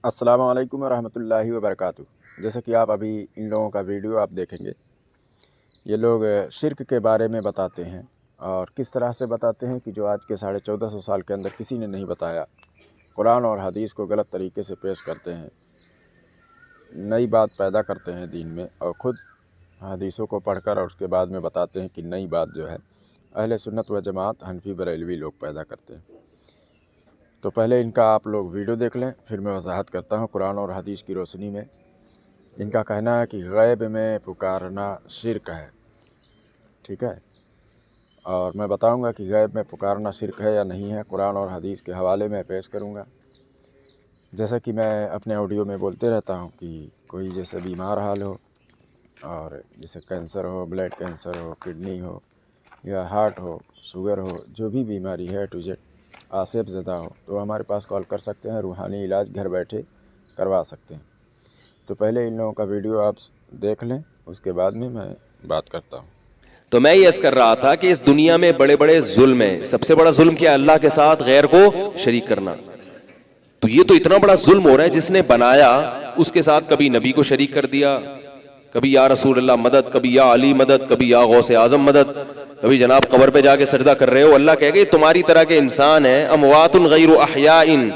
अस्सलाम वालेकुम रहमतुल्लाहि व बरकातुहू। जैसे कि आप अभी इन लोगों का वीडियो आप देखेंगे, ये लोग शिर्क के बारे में बताते हैं और किस तरह से बताते हैं कि जो आज के 1450 साल के अंदर किसी ने नहीं बताया। कुरान और हदीस को गलत तरीके से पेश करते हैं, नई बात पैदा करते हैं दीन में और ख़ुद हदीसों को पढ़कर और उसके बाद में बताते हैं कि नई बात जो है अहले सुन्नत व जमात हनफी बरेलवी लोग पैदा करते हैं। तो पहले इनका आप लोग वीडियो देख लें, फिर मैं वजाहत करता हूँ कुरान और हदीस की रोशनी में। इनका कहना है कि गैब में पुकारना शिर्क है, ठीक है, और मैं बताऊंगा कि गैब में पुकारना शिर्क है या नहीं है। कुरान और हदीस के हवाले में पेश करूंगा। जैसा कि मैं अपने ऑडियो में बोलते रहता हूं कि कोई जैसे बीमार हाल हो और जैसे कैंसर हो, ब्लड कैंसर हो, किडनी हो या हार्ट हो, शुगर हो, जो भी बीमारी है टू जेड आसेब ज़दा हो, तो हमारे पास कॉल कर सकते हैं। रूहानी इलाज घर बैठे करवा सकते हैं। तो पहले इन लोगों का वीडियो आप देख लें, उसके बाद में मैं बात करता हूँ। तो मैं ये अर्ज कर रहा था कि इस दुनिया में बड़े बड़े जुल्म हैं। सबसे बड़ा जुल्म क्या है? अल्लाह के साथ गैर को शरीक करना। तो ये तो इतना बड़ा जुल्म हो रहा है, जिसने बनाया उसके साथ कभी नबी को शरीक कर दिया, कभी या रसूल अल्लाह मदद, कभी या अली मदद, कभी या गौसे आजम मदद, कभी जनाब कब्र पे जाके सजदा कर रहे हो। अल्लाह कहेगा तुम्हारी तरह के इंसान है, अमवातुन गैरु अहयाइन,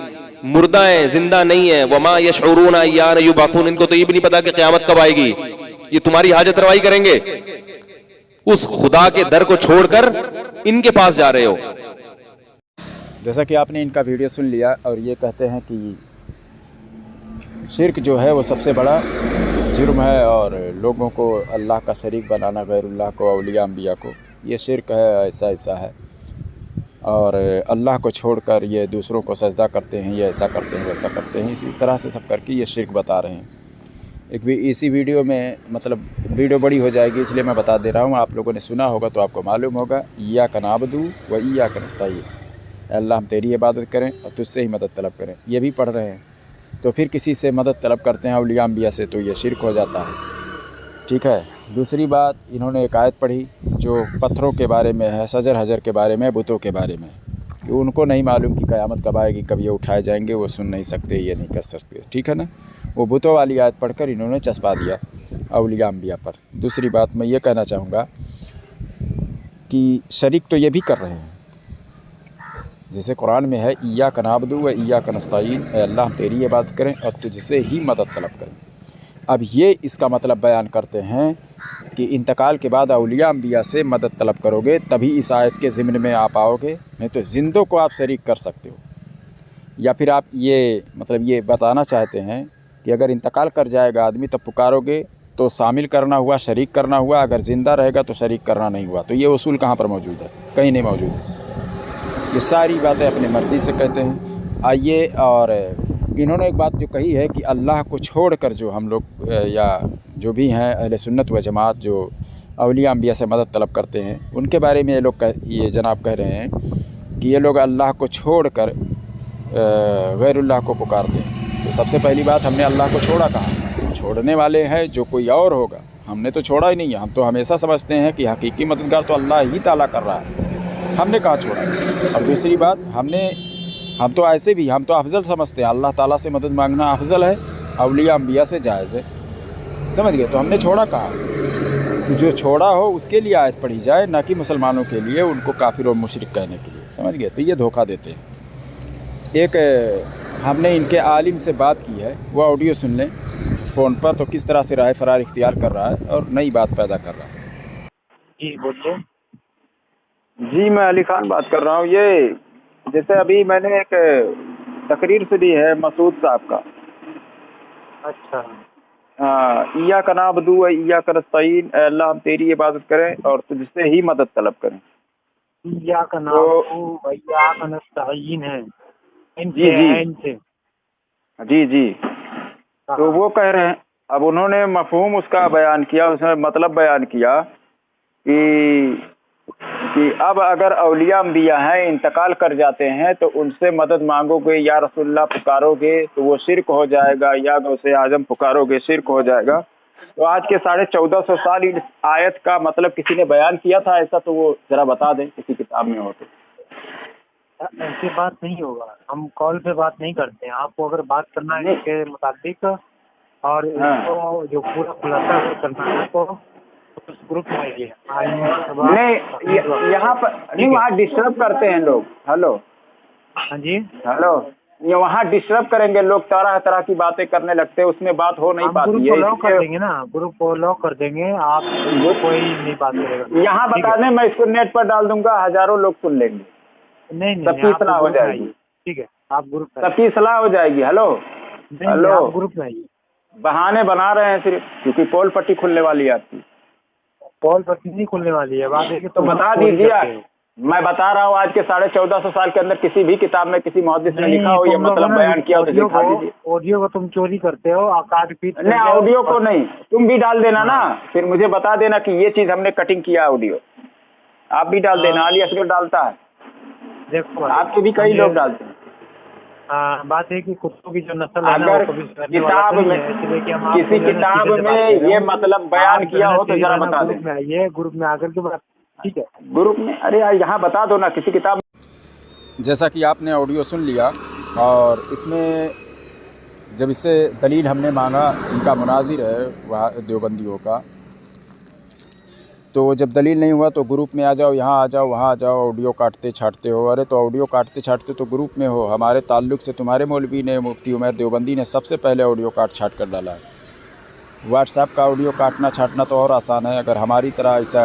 मुर्दा है, जिंदा नहीं है। वमा यशउरून अय्यान युबअसून, इनको तो ये भी नहीं पता कि क़यामत कब आएगी। ये तुम्हारी हाजत रवाई करेंगे। उस खुदा के दर को छोड़कर इनके पास जा रहे हो। जैसा कि आपने इनका वीडियो सुन लिया और ये कहते हैं कि शिर्क जो है वो सबसे बड़ा जुर्म है और लोगों को अल्लाह का शरीक बनाना, गैरुल्लाह को, औलिया अंबिया को, ये शिर्क है, ऐसा ऐसा है। और अल्लाह को छोड़कर ये दूसरों को सजदा करते हैं, ये ऐसा करते हैं, वैसा करते हैं। इसी तरह से सब करके ये शिर्क बता रहे हैं। एक भी इसी वीडियो में मतलब वीडियो बड़ी हो जाएगी, इसलिए मैं बता दे रहा हूँ। आप लोगों ने सुना होगा तो आपको मालूम होगा, इय्याका नअबुदु व इय्याका नस्तईन, अल्लाह हम तेरी इबादत करें और तुझसे ही मदद तलब करें, ये भी पढ़ रहे हैं। तो फिर किसी से मदद तलब करते हैं औलिया अंबिया से, तो ये शिर्क हो जाता है, ठीक है। दूसरी बात, इन्होंने एक आयत पढ़ी जो पत्थरों के बारे में है, सजर हजर के बारे में, बुतों के बारे में, कि उनको नहीं मालूम कि क़यामत कब आएगी, कब ये उठाए जाएंगे, वो सुन नहीं सकते, ये नहीं कर सकते, ठीक है ना। वो बुतों वाली आयत पढ़कर इन्होंने चस्पा दिया औलिया अंबिया पर। दूसरी बात मैं ये कहना चाहूँगा कि शरीक तो ये भी कर रहे हैं, जैसे कुरान में है इय्याका नअबुदु व इय्याका नस्तईन, अल्लाह हम तेरी इबादत करें और तुझसे ही मदद तलब करें। अब ये इसका मतलब बयान करते हैं कि इंतकाल के बाद औलिया अंबिया से मदद तलब करोगे तभी इस आयत के ज़िम्न में आप आओगे, नहीं तो जिंदों को आप शरीक कर सकते हो। या फिर आप ये मतलब ये बताना चाहते हैं कि अगर इंतकाल कर जाएगा आदमी तब पुकारोगे तो शामिल करना हुआ, शरीक करना हुआ, अगर ज़िंदा रहेगा तो शरीक करना नहीं हुआ। तो ये उसूल कहाँ पर मौजूद है? कहीं नहीं मौजूद है। ये सारी बातें अपनी मर्ज़ी से कहते हैं। आइए, और इन्होंने एक बात जो कही है कि अल्लाह को छोड़कर जो हम लोग या जो भी हैं अहले सुन्नत व जमात जो औलिया अंबिया से मदद तलब करते हैं, उनके बारे में ये जनाब कह रहे हैं कि ये लोग अल्लाह को छोड़कर गैरुल्लाह को पुकारते हैं। तो सबसे पहली बात, हमने अल्लाह को छोड़ा कहाँ? छोड़ने वाले हैं जो कोई और होगा, हमने तो छोड़ा ही नहीं है। हम तो हमेशा समझते हैं कि हकीकी मददगार तो अल्लाह ही ताला कर रहा है, हमने कहाँ छोड़ा। और दूसरी बात, हम तो ऐसे भी हम तो अफजल समझते हैं, अल्लाह ताला से मदद मांगना अफजल है, औलिया अंबिया से जायज़ है, समझ गए। तो हमने छोड़ा कहाँ? तो जो छोड़ा हो उसके लिए आयत पढ़ी जाए, ना कि मुसलमानों के लिए, उनको काफिर और मुशरिक कहने के लिए, समझ गए। तो ये धोखा देते हैं। एक हमने इनके आलिम से बात की है, वो ऑडियो सुन लें फ़ोन पर, तो किस तरह से राह फरार इख्तियार कर रहा है और नई बात पैदा कर रहा है। जी बोलिए। जी, मैं अली खान बात कर रहा हूँ। ये जैसे अभी मैंने एक तकरीर सुनी है मसूद साहब का, अच्छा, इय्याका नअबुदु व इय्याका नस्तईन, अल्लाह हम तेरी इबादत करें और तुझसे ही मदद तलब करें। इय्याका नअबुदु व इय्याका नस्तईन है, जी जी जी जी। तो वो कह रहे हैं, अब उन्होंने मफहूम उसका बयान किया, उसने मतलब बयान किया कि अब अगर औलिया अंबिया हैं, इंतकाल कर जाते हैं, तो उनसे मदद मांगोगे, या रसूलुल्लाह पुकारोगे तो वो शिर्क हो जाएगा, या गौसे आजम पुकारोगे शिर्क हो जाएगा। तो आज के 1450 साल इस आयत का मतलब किसी ने बयान किया था ऐसा? तो वो ज़रा बता दें, किसी किताब में हो तो। ऐसे बात नहीं होगा, हम कॉल पे बात नहीं करते हैं। आपको अगर बात करना है इसके मुताबिक और इसको जो पूरा खुलासा करना है तो उस ग्रुप में आइए। नहीं यहाँ पर नहीं, वहाँ डिस्टर्ब करते हैं लोग। हेलो, हाँ जी, हेलो, ये वहाँ डिस्टर्ब करेंगे लोग, तरह तरह की बातें करने लगते हैं, उसमें बात हो नहीं पाती ग्रुप है। को लॉक कर देंगे ना, ग्रुप को लॉक कर देंगे, आप कोई नहीं बात करेगा। यहाँ बता दें, मैं इसको नेट पर डाल दूंगा, हजारों लोग सुन लेंगे, नहीं सबकी सलाह हो जाएगी। ठीक है, आप ग्रुप में सबकी सलाह हो जाएगी। हेलो हेलो, आप ग्रुप में आइए। बहाने बना रहे हैं सिर्फ, क्योंकि पोल पट्टी खुलने वाली है आपकी। पोल पट्टी नहीं खुलने वाली है, बात है कि तो बता दीजिए। मैं बता रहा हूँ, आज के 1450 साल के अंदर किसी भी किताब में किसी मुहद्दिस ने लिखा हो, ये मतलब बयान किया हो तो दिखा दीजिए। ऑडियो को तुम चोरी करते हो, काट पीट। नहीं, ऑडियो को नहीं, तुम भी डाल देना ना, फिर मुझे बता देना कि ये चीज हमने कटिंग किया ऑडियो, आप भी डाल देना। अली असगर डालता है, देखो आपके भी कई लोग डालते हैं। बात है कि कुत्तों की जो नस्ल है अगर किताब में, किसी किताब में ये मतलब बयान किया हो तो जरा बता दें। ये ग्रुप में आकर के बात, ठीक है, ग्रुप में। अरे यार, यहाँ बता दो ना किसी किताब। जैसा कि आपने ऑडियो सुन लिया, और इसमें जब इससे दलील हमने मांगा, इनका मुनाजिर है वहाँ देवबंदियों का, तो जब दलील नहीं हुआ तो ग्रुप में आ जाओ, यहाँ आ जाओ, वहाँ आ जाओ, ऑडियो काटते छाटते हो। अरे तो ऑडियो काटते छाटते तो ग्रुप में हो, हमारे ताल्लुक़ से तुम्हारे मौलवी ने, मुफ्ती उमर देवबंदी ने सबसे पहले ऑडियो काट छाट कर डाला है। व्हाट्सएप का ऑडियो काटना छाटना तो और आसान है, अगर हमारी तरह ऐसा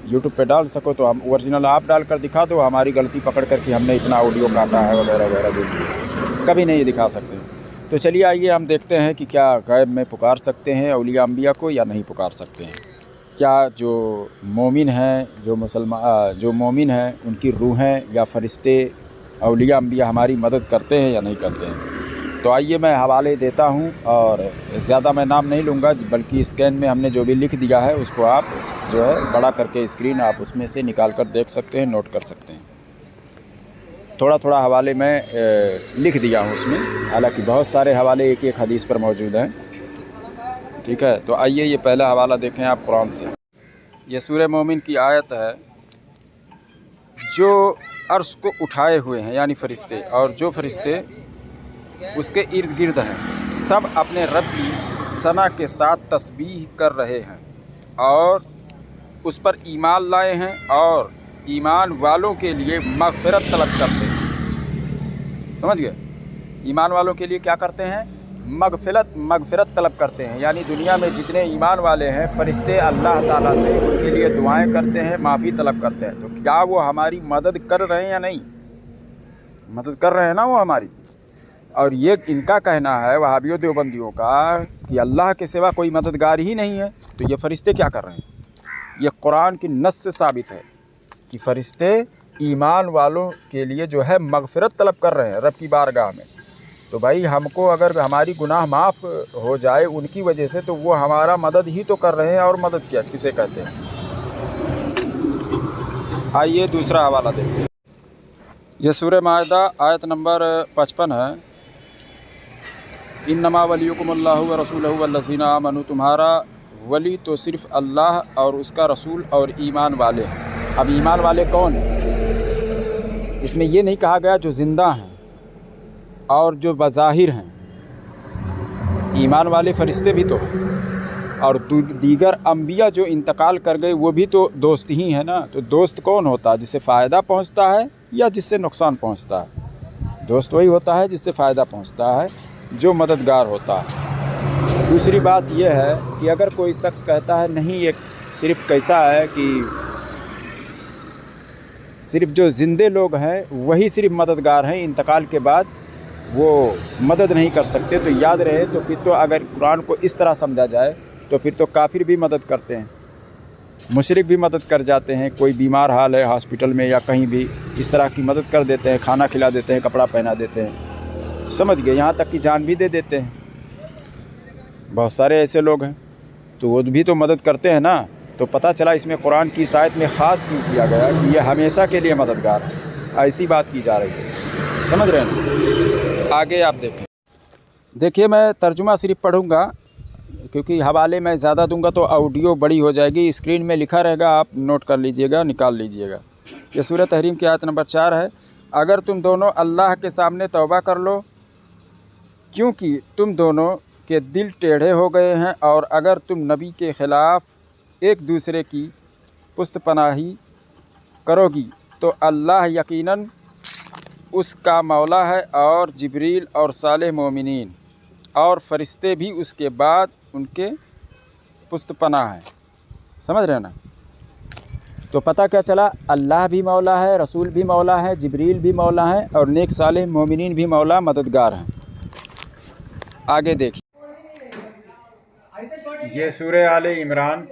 यूट्यूब पे डाल सको तो हम ओरिजिनल आप डाल कर दिखा दो, हमारी गलती पकड़ कर कि हमने इतना ऑडियो काटा है वगैरह वगैरह, कभी नहीं दिखा सकते। तो चलिए आइए हम देखते हैं कि क्या गैब में पुकार सकते हैं औलिया अंबिया को या नहीं पुकार सकते हैं। क्या जो मोमिन हैं, जो मोमिन हैं, उनकी रूहें या फरिश्ते औलिया अंबिया हमारी मदद करते हैं या नहीं करते हैं। तो आइए मैं हवाले देता हूं, और ज़्यादा मैं नाम नहीं लूँगा, बल्कि स्कैन में हमने जो भी लिख दिया है उसको आप जो है बड़ा करके स्क्रीन आप उसमें से निकाल कर देख सकते हैं, नोट कर सकते हैं। थोड़ा थोड़ा हवाले मैं लिख दिया हूँ उसमें, हालांकि बहुत सारे हवाले एक एक हदीस पर मौजूद हैं। ठीक है, तो आइए ये पहला हवाला देखें आप कुरान से। ये सूरह मोमिन की आयत है। जो अर्श को उठाए हुए हैं यानी फरिश्ते, और जो फरिश्ते उसके इर्द गिर्द हैं, सब अपने रब की सना के साथ तस्बीह कर रहे हैं और उस पर ईमान लाए हैं, और ईमान वालों के लिए मग़फ़िरत तलब करते हैं। समझ गए? ईमान वालों के लिए क्या करते हैं? मग़फ़िरत तलब करते हैं। यानी दुनिया में जितने ईमान वाले हैं, फरिश्ते अल्लाह ताला से उनके लिए दुआएं करते हैं, माफ़ी तलब करते हैं। तो क्या वो हमारी मदद कर रहे हैं या नहीं? मदद कर रहे हैं ना वो हमारी। और ये इनका कहना है वहाबियों देवबंदियों का कि अल्लाह के सिवा कोई मददगार ही नहीं है। तो ये फरिश्ते क्या कर रहे हैं? ये कुरान की नस से साबित है कि फरिश्ते ईमान वालों के लिए जो है मग़फ़िरत तलब कर रहे हैं रब की बारगाह में। तो भाई हमको अगर हमारी गुनाह माफ़ हो जाए उनकी वजह से, तो वो हमारा मदद ही तो कर रहे हैं, और मदद क्या किसे कहते हैं। आइए दूसरा हवाला देखते हैं। ये सूरह माइदा आयत नंबर 55 है। इन्नमा वलियुकुमुल्लाहु व रसूलुहु वल्लज़ीना आमनू, तुम्हारा वली तो सिर्फ़ अल्लाह और उसका रसूल और ईमान वाले हैं। अब ईमान वाले कौन हैं? इसमें ये नहीं कहा गया जो ज़िंदा हैं और जो बज़ाहिर हैं। ईमान वाले फरिश्ते भी तो हैं, और दीगर अंबिया जो इंतकाल कर गए वो भी तो दोस्त ही हैं ना। तो दोस्त कौन होता है? जिससे फ़ायदा पहुंचता है या जिससे नुकसान पहुंचता है? दोस्त वही होता है जिससे फ़ायदा पहुंचता है, जो मददगार होता है। दूसरी बात यह है कि अगर कोई शख्स कहता है नहीं, ये सिर्फ़ कैसा है कि सिर्फ़ जो ज़िंदे लोग हैं वही सिर्फ़ मददगार हैं, इंतकाल के बाद वो मदद नहीं कर सकते, तो याद रहे। तो फिर तो अगर कुरान को इस तरह समझा जाए तो फिर तो काफिर भी मदद करते हैं, मुशरिक भी मदद कर जाते हैं। कोई बीमार हाल है हॉस्पिटल में या कहीं भी, इस तरह की मदद कर देते हैं, खाना खिला देते हैं, कपड़ा पहना देते हैं, समझ गए, यहाँ तक कि जान भी दे देते हैं। बहुत सारे ऐसे लोग हैं, तो वो भी तो मदद करते हैं ना। तो पता चला इसमें कुरान की इस आयत में ख़ास क्यों किया गया कि ये हमेशा के लिए मददगार है, ऐसी बात की जा रही है। समझ रहे हैं? आगे आप देखें। देखिए मैं तर्जुमा सिर्फ पढ़ूँगा, क्योंकि हवाले मैं ज़्यादा दूंगा तो ऑडियो बड़ी हो जाएगी। स्क्रीन में लिखा रहेगा, आप नोट कर लीजिएगा, निकाल लीजिएगा। ये सूरह तहरीम की आयत नंबर 4 है। अगर तुम दोनों अल्लाह के सामने तौबा कर लो, क्योंकि तुम दोनों के दिल टेढ़े हो गए हैं, और अगर तुम नबी के ख़िलाफ़ एक दूसरे की पुस्त पनाही करोगी तो अल्लाह यकीनन उसका मौला है, और जिब्रील और सालेह मोमिनीन और फ़रिश्ते भी उसके बाद उनके पुस्त पनाह हैं। समझ रहे हैं ना? तो पता क्या चला, अल्लाह भी मौला है, रसूल भी मौला है, जिब्रील भी मौला है, और नेक सालेह मोमिनीन भी मौला मददगार हैं। आगे देखिए, ये सूरह आले इमरान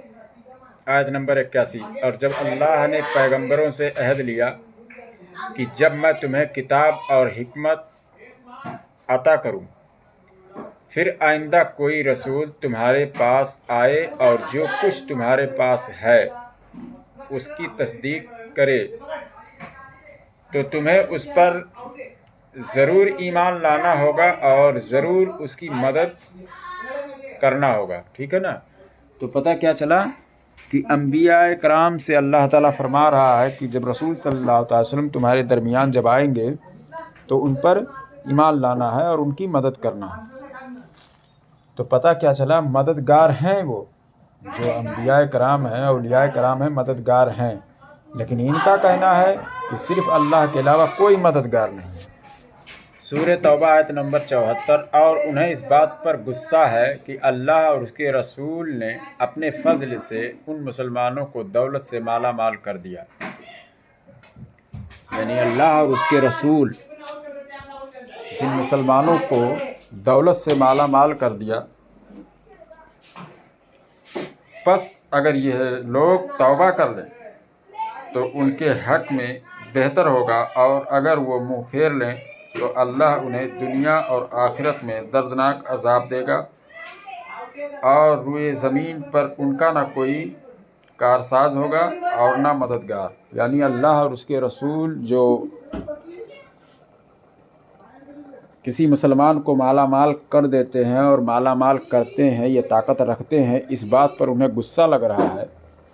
आयत नंबर 81। और जब अल्लाह ने पैगंबरों से अहद लिया कि जब मैं तुम्हें किताब और हिकमत अता करूं, फिर आइंदा कोई रसूल तुम्हारे पास आए और जो कुछ तुम्हारे पास है उसकी तस्दीक करे, तो तुम्हें उस पर ज़रूर ईमान लाना होगा और ज़रूर उसकी मदद करना होगा। ठीक है ना? तो पता क्या चला कि अंबिया कराम से अल्लाह ताला फरमा रहा है कि जब रसूल सल्लल्लाहु अलैहि वसल्लम तुम्हारे दरमियान जब आएंगे तो उन पर ईमान लाना है और उनकी मदद करना है। तो पता क्या चला, मददगार हैं वो जो अंबिया कराम हैं, औलिया कराम हैं, मददगार हैं। लेकिन इनका कहना है कि सिर्फ़ अल्लाह के अलावा कोई मददगार नहीं है। सूरह तौबा आयत नंबर 74। और उन्हें इस बात पर गुस्सा है कि अल्लाह और उसके रसूल ने अपने फजल से उन मुसलमानों को दौलत से माला माल कर दिया। यानी अल्लाह और उसके रसूल जिन मुसलमानों को दौलत से माला माल कर दिया, बस अगर ये लोग तौबा कर लें तो उनके हक़ में बेहतर होगा, और अगर वो मुँह फेर लें तो अल्लाह उन्हें दुनिया और आखिरत में दर्दनाक अजाब देगा, और रुए ज़मीन पर उनका ना कोई कारसाज होगा और ना मददगार। यानी अल्लाह और उसके रसूल जो किसी मुसलमान को माला माल कर देते हैं और माला माल करते हैं, ये ताकत रखते हैं, इस बात पर उन्हें गुस्सा लग रहा है,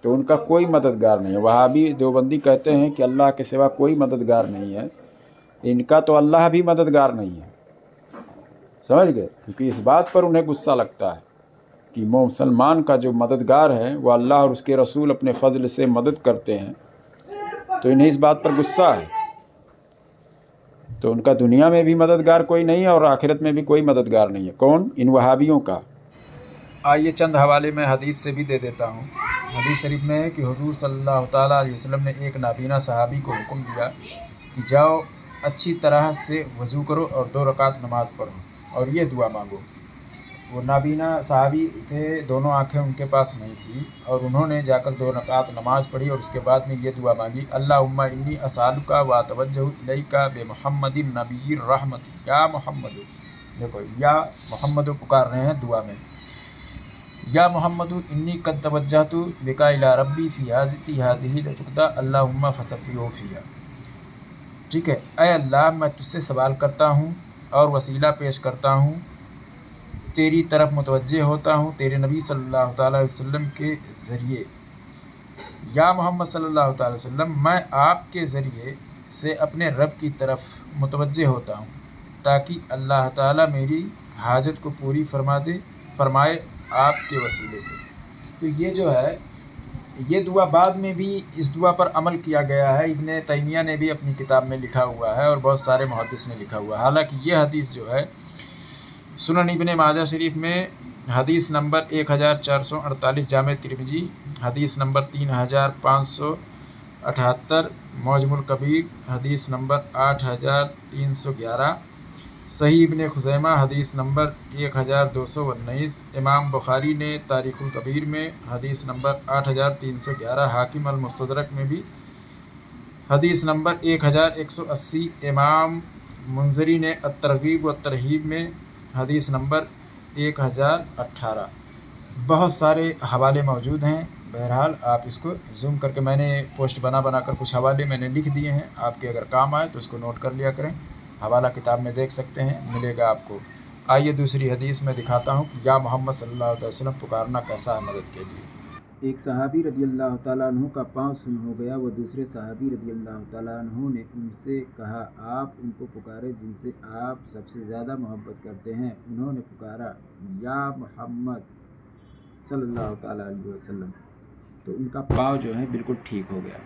तो उनका कोई मददगार नहीं है। वहाबी देवबंदी कहते हैं कि अल्लाह के सिवा कोई मददगार नहीं है, इनका तो अल्लाह भी मददगार नहीं है। समझ गए? क्योंकि इस बात पर उन्हें गुस्सा लगता है कि मुसलमान का जो मददगार है वो अल्लाह और उसके रसूल अपने फजल से मदद करते हैं, तो इन्हें इस बात पर गुस्सा है। तो उनका दुनिया में भी मददगार कोई नहीं है और आखिरत में भी कोई मददगार नहीं है। कौन? इन वहाबियों का। आइए चंद हवाले में हदीस से भी दे देता हूँ। हदीस शरीफ में है कि हुजूर सल्लल्लाहु ताला अलैहि वसल्लम ने एक नाबीना सहाबी को हुक्म दिया कि जाओ अच्छी तरह से वज़ू करो और 2 रकात नमाज़ पढ़ो और ये दुआ मांगो। वो नाबीना सहाबी थे, दोनों आँखें उनके पास नहीं थी, और उन्होंने जाकर 2 रकात नमाज़ पढ़ी और उसके बाद में ये दुआ मांगी, अल्लाहुम्मा इन्नी असअलुका व अतवज्जहु इलैका बि मुहम्मदिन नबीर रहमत या मोहम्मद। देखो, या मोहम्मद पुकार रहे हैं दुआ में, या मोहम्मद इन्नी कद तवज्जहतु बिका इला रब्बी फ़ी हाज़िही लतुक़दा अल्लाहुम्मा फ़सफ़िहु फ़िहा। ठीक है, ऐ अल्लाह मैं तुझसे सवाल करता हूँ और वसीला पेश करता हूँ, तेरी तरफ मुतवज्जे होता हूँ तेरे नबी सल्लल्लाहु अलैहि वसल्लम के ज़रिए। या मोहम्मद सल्लल्लाहु अलैहि वसल्लम, मैं आपके ज़रिए से अपने रब की तरफ मुतवज्जे होता हूँ ताकि अल्लाह ताला मेरी हाजत को पूरी फरमाए आपके वसीले से। तो ये जो है, ये दुआ बाद में भी इस दुआ पर अमल किया गया है। इब्न तैमिया ने भी अपनी किताब में लिखा हुआ है और बहुत सारे मुहद्दिस ने लिखा हुआ है। हालांकि ये हदीस जो है सुनन इब्न माजा शरीफ में हदीस नंबर 1448, जामे तिरमिजी हदीस नंबर 3578, मौजमुल कबीर हदीस नंबर 8311, सही इब्न खुज़ैमा हदीस नंबर 1219, इमाम बुखारी ने तारीख़ुल कबीर में हदीस नंबर 8311, हाकिम अल मुस्तदरक में भी हदीस नंबर 1180, इमाम मुंज़री ने अत-तरग़ीब व तरहीब में हदीस नंबर 1018। बहुत सारे हवाले मौजूद हैं। बहरहाल आप इसको जूम करके, मैंने पोस्ट बना कर कुछ हवाले मैंने लिख दिए हैं, आपके अगर काम आए तो इसको नोट कर लिया करें। हवाला किताब में देख सकते हैं, मिलेगा आपको। आइए दूसरी हदीस में दिखाता हूँ कि या मोहम्मद सल्लल्लाहु अलैहि वसल्लम पुकारना कैसा है मदद के लिए। ایک صحابی رضی اللہ تعالیٰ عنہ کا پاؤں سن ہو گیا، وہ دوسرے صحابی رضی اللہ تعالیٰ عنہ نے ان سے کہا آپ ان کو پکارے جن سے آپ سب سے زیادہ محبت کرتے ہیں۔ انہوں نے پکارا یا محمد صلی اللہ تعالیٰ علیہ وسلم، تو ان کا پاؤں جو ہے بالکل ٹھیک ہو گیا۔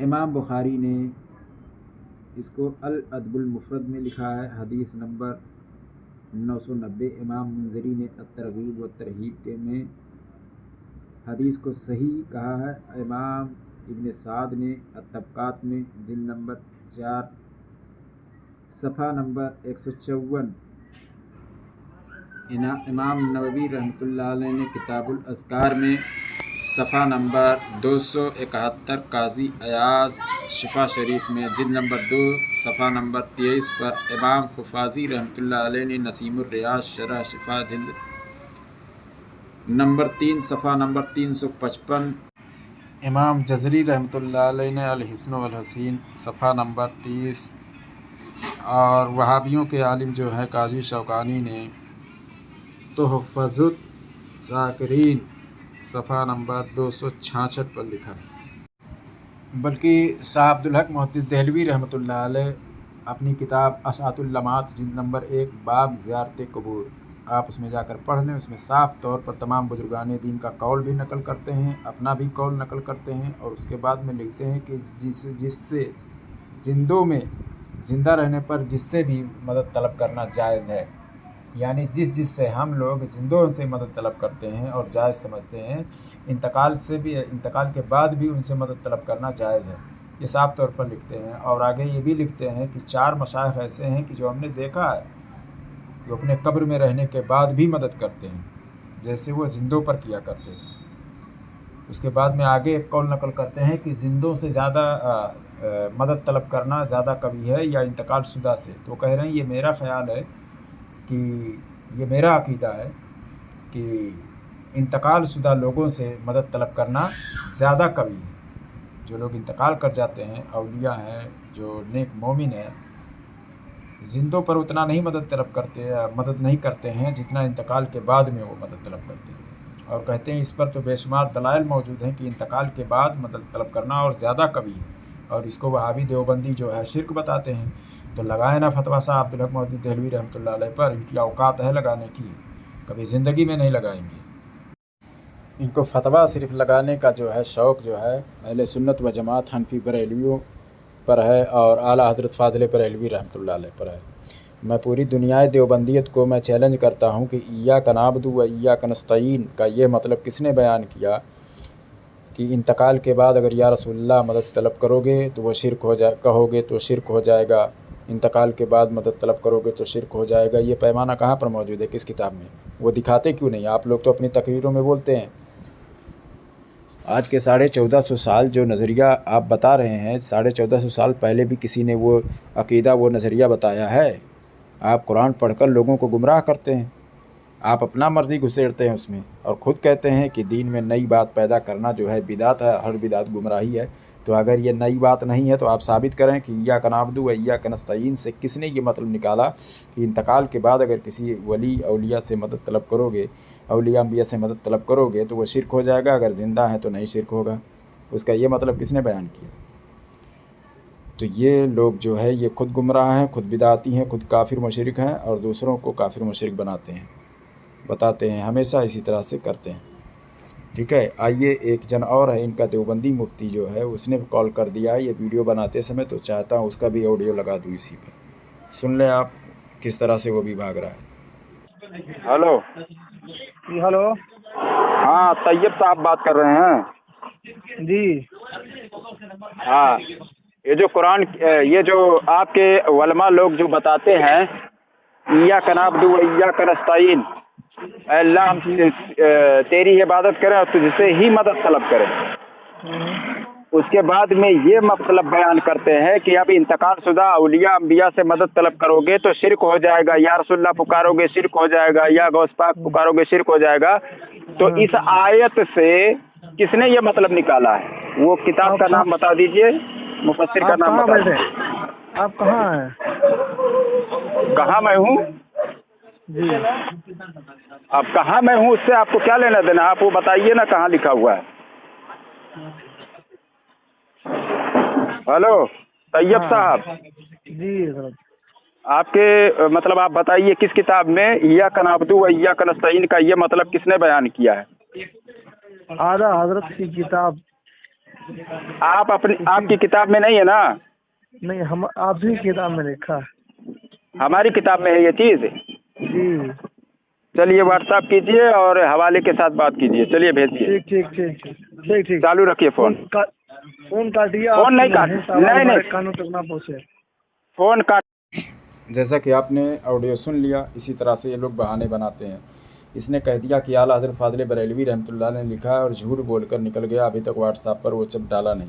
امام بخاری نے اس کو الادب المفرد میں لکھا ہے، حدیث نمبر 990۔ امام منذری نے الترغیب و ترہیب کے میں حدیث کو صحیح کہا ہے۔ امام ابن سعد نے الطبقات میں جلد نمبر 4 صفحہ نمبر 154۔ امام نووی رحمۃ اللہ علیہ نے کتاب الاذکار میں صفحہ نمبر 271، قاضی ایاز شفا شریف میں جلد نمبر 2 صفحہ نمبر 23 پر، امام حفاظی رحمۃ اللہ علیہ نے نسیم الریاض شرح شفا جلد نمبر 3 صفحہ نمبر 355، امام جزری رحمۃ اللہ علیہ نے الحسن والحسین صفحہ نمبر 30، اور وہابیوں کے عالم جو ہے قاضی شوکانی نے تحفظ الذاکرین صفحہ نمبر 266 پر لکھا۔ بلکہ شاہ عبدالحق محدث دہلوی رحمۃ اللہ علیہ اپنی کتاب اشاعت اللمعات جلد نمبر 1 باب زیارت قبور، آپ اس میں جا کر پڑھ لیں، اس میں صاف طور پر تمام بزرگان دین کا قول بھی نقل کرتے ہیں، اپنا بھی قول نقل کرتے ہیں، اور اس کے بعد میں لکھتے ہیں کہ جس سے زندوں میں زندہ رہنے پر جس سے بھی مدد طلب کرنا جائز ہے، یعنی جس سے ہم لوگ زندوں سے مدد طلب کرتے ہیں اور جائز سمجھتے ہیں، انتقال کے بعد بھی ان سے مدد طلب کرنا جائز ہے، یہ صاف طور پر لکھتے ہیں۔ اور آگے یہ بھی لکھتے ہیں کہ 4 مشائخ ایسے ہیں کہ جو ہم نے دیکھا ہے جو اپنے قبر میں رہنے کے بعد بھی مدد کرتے ہیں جیسے وہ زندوں پر کیا کرتے تھے۔ اس کے بعد میں آگے ایک قول نقل کرتے ہیں کہ زندوں سے زیادہ مدد طلب کرنا زیادہ قوی ہے یا انتقال شدہ سے، تو کہہ رہے ہیں یہ میرا خیال ہے کہ یہ میرا عقیدہ ہے کہ انتقال شدہ لوگوں سے مدد طلب کرنا زیادہ قوی ہے۔ جو لوگ انتقال کر جاتے ہیں، اولیاء ہیں، جو نیک مومن ہیں، زندوں پر اتنا نہیں مدد نہیں کرتے ہیں جتنا انتقال کے بعد میں وہ مدد طلب کرتے ہیں، اور کہتے ہیں اس پر تو بے شمار دلائل موجود ہیں کہ انتقال کے بعد مدد طلب کرنا اور زیادہ قوی ہے، اور اس کو وہابی دیوبندی جو ہے شرک بتاتے ہیں۔ تو لگائے نا فتویٰ صاحب عبدالحق محدث دہلوی رحمۃ اللہ علیہ پر، ان کی اوقات ہے لگانے کی، کبھی زندگی میں نہیں لگائیں گے۔ ان کو فتویٰ صرف لگانے کا جو ہے شوق جو ہے اہل سنت و جماعت حنفی بریلویوں پر ہے اور اعلیٰ حضرت فاضل بریلوی رحمۃ اللہ علیہ پر ہے۔ میں پوری دنیائے دیوبندیت کو میں چیلنج کرتا ہوں کہ ایاک نعبد و ایاک نستعین کا یہ مطلب کس نے بیان کیا کہ انتقال کے بعد اگر یا رسول اللہ مدد طلب کرو گے تو وہ شرک کہو گے تو شرک ہو جائے گا، انتقال کے بعد مدد طلب کرو گے تو شرک ہو جائے گا، یہ پیمانہ کہاں پر موجود ہے، کس کتاب میں؟ وہ دکھاتے کیوں نہیں؟ آپ لوگ تو اپنی تقریروں میں بولتے ہیں۔ آج کے 1450 سال جو نظریہ آپ بتا رہے ہیں، 1450 سال پہلے بھی کسی نے وہ عقیدہ وہ نظریہ بتایا ہے؟ آپ قرآن پڑھ کر لوگوں کو گمراہ کرتے ہیں، آپ اپنا مرضی گھسیڑتے ہیں اس میں، اور خود کہتے ہیں کہ دین میں نئی بات پیدا کرنا جو ہے بدعت ہے، ہر بدعت گمراہی ہے۔ تو اگر یہ نئی بات نہیں ہے تو آپ ثابت کریں کہ ایاک نعبد و ایاک نستعین سے کس نے یہ مطلب نکالا کہ انتقال کے بعد اگر کسی ولی اولیاء سے مدد طلب کرو گے، اولیاء انبیاء سے مدد طلب کرو گے تو وہ شرک ہو جائے گا، اگر زندہ ہیں تو نہیں شرک ہوگا؟ اس کا یہ مطلب کس نے بیان کیا؟ تو یہ لوگ جو ہے یہ خود گمراہ ہیں، خود بدعتی ہیں، خود کافر مشرک ہیں، اور دوسروں کو کافر مشرک بناتے ہیں، بتاتے ہیں، ہمیشہ اسی طرح سے کرتے ہیں۔ ٹھیک ہے، آئیے ایک جن اور ہے ان کا دیوبندی مفتی جو ہے، اس نے کال کر دیا ہے یہ ویڈیو بناتے سمے، تو چاہتا ہوں اس کا بھی آڈیو لگا دوں اسی پر، سن لیں آپ کس طرح سے وہ بھی بھاگ رہا ہے۔ ہلو جی ہلو، ہاں طیب صاحب بات کر رہے ہیں؟ جی ہاں، یہ جو قرآن یہ جو آپ کے علماء لوگ جو بتاتے ہیں ایاک نعبد و ایاک نستعین، اے اللہ ہم تیری عبادت کریں اور تجھ سے ہی مدد طلب کریں، اس کے بعد میں یہ مطلب بیان کرتے ہیں کہ اب انتقال شدہ اولیاء انبیاء سے مدد طلب کرو گے تو شرک ہو جائے گا، یا رسول اللہ پکارو گے شرک ہو جائے گا، یا غوث پاک پکارو گے شرک ہو جائے گا۔ تو اس آیت سے کس نے یہ مطلب نکالا ہے؟ وہ کتاب کا نام بتا دیجئے، مفسر کا نام بتا دیجئے۔ آپ کہاں ہیں؟ کہاں میں ہوں؟ जी अब कहाँ मैं हूँ उससे आपको क्या लेना देना, आप वो बताइए ना कहाँ लिखा हुआ है। हेलो तैयब साहब, जी हजरत। आपके मतलब आप बताइए किस किताब में इय्याका नअबुदु व इय्याका नस्तईन का ये मतलब किसने बयान किया है? आला हजरत की किताब। आप अपनी आपकी किताब में नहीं है ना? नहीं, हम आप ही किताब में लिखा है। हमारी किताब में है ये चीज़। जी चलिए व्हाट्सएप कीजिए और हवाले के साथ बात कीजिए। चलिए भेजिए। ठीक ठीक ठीक ठीक ठीक ठीक। चालू रखिए फ़ोन। फोन काटिए। फोन नहीं काट, नहीं कानों तक ना पहुँचे। फ़ोन काट। जैसा कि आपने ऑडियो सुन लिया, इसी तरह से ये लोग बहाने बनाते हैं। इसने कह दिया कि आला हज़रत फ़ाज़िल बरेलवी रहमतुल्लाह ने लिखा है और झूठ बोलकर निकल गया, अभी तक व्हाट्सएप पर वो सब डाला नहीं।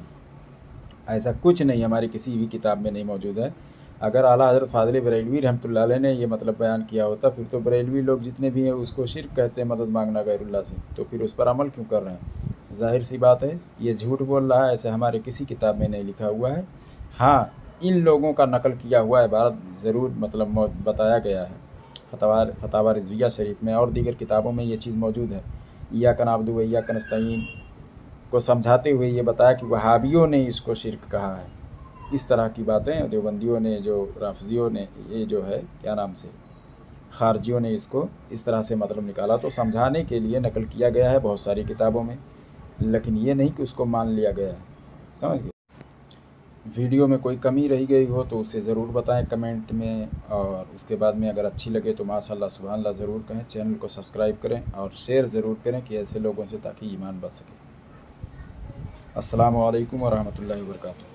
ऐसा कुछ नहीं हमारी किसी भी किताब में नहीं मौजूद है। अगर आला हज़रत फ़ाज़िल बरेलवी रहमतुल्लाह अलैह ने ये मतलब बयान किया होता, फिर तो बरेलवी लोग जितने भी हैं उसको शिर्क कहते हैं, मदद मांगना गैरुल्लाह से, तो फिर उस पर अमल क्यों कर रहे हैं? ज़ाहिर सी बात है ये झूठ बोल रहा है, ऐसे हमारे किसी किताब में नहीं लिखा हुआ है। हाँ, इन लोगों का नकल किया हुआ इबारत ज़रूर मतलब बताया गया है फतवा रिज़विया शरीफ में और दीगर किताबों में ये चीज़ मौजूद है। इय्याका नअबुदु व इय्याका नस्तईन को समझाते हुए ये बताया कि वहाबियों ने इसको शिर्क कहा है। इस तरह की बातें देवबंदियों ने, जो राफिजियों ने, ये जो है क्या नाम से खारजियों ने इसको इस तरह से मतलब निकाला, तो समझाने के लिए नकल किया गया है बहुत सारी किताबों में, लेकिन ये नहीं कि उसको मान लिया गया है। समझ गए? वीडियो में कोई कमी रही गई हो तो उसे ज़रूर बताएं कमेंट में, और उसके बाद में अगर अच्छी लगे तो माशाअल्लाह सुभान अल्लाह ज़रूर कहें। चैनल को सब्सक्राइब करें और शेयर ज़रूर करें कि ऐसे लोगों से, ताकि ईमान बढ़ सके। अस्सलामु अलैकुम व रहमतुल्लाहि व बरकातुहू।